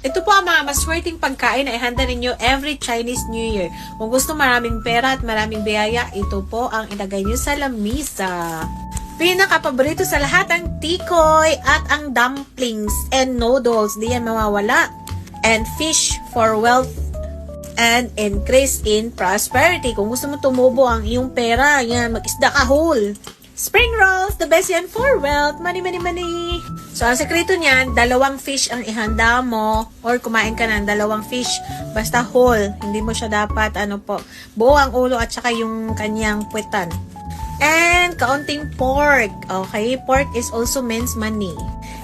Ito po ang mga maswerteng pagkain na ihanda ninyo every Chinese New Year. Kung gusto maraming pera at maraming biyaya, ito po ang ilagay nyo sa lamisa. Pinaka-paborito sa lahat ang tikoy at ang dumplings and noodles. Di yan mawawala. And fish for wealth and increase in prosperity. Kung gusto mo tumubo ang iyong pera, yan, mag-isda ka whole. Spring rolls, the best yan for wealth. Money, money, money. So, ang sekreto niyan, 2 fish ang ihanda mo or kumain ka ng 2 fish. Basta whole. Hindi mo siya dapat, buo ang ulo at saka yung kanyang puwetan. And, kaunting pork. Okay? Pork is also means money.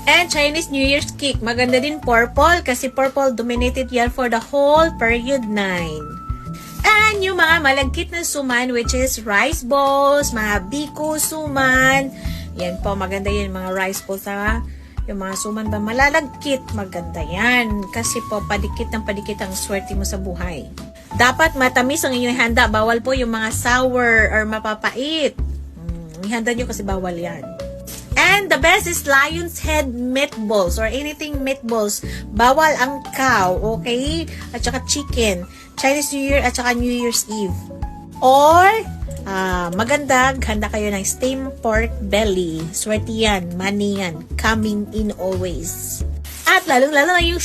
And, Chinese New Year's cake. Maganda din purple kasi purple dominated yan for the whole period 9. And yung mga malagkit na suman, which is rice balls, mga biko suman. Yan po, maganda yan, mga rice balls ha. Yung mga suman ba malalagkit, maganda yan. Kasi po, padikit ang swerte mo sa buhay. Dapat matamis ang inyong handa. Bawal po yung mga sour or mapapait. Ihanda nyo kasi bawal yan. And the best is lion's head meatballs or anything meatballs. Bawal ang cow, okay? At saka chicken. Chinese New Year at saka New Year's Eve. Or, maganda, handa kayo ng steamed pork belly. Swerte yan, money yan. Coming in always. At lalong-lalo na yung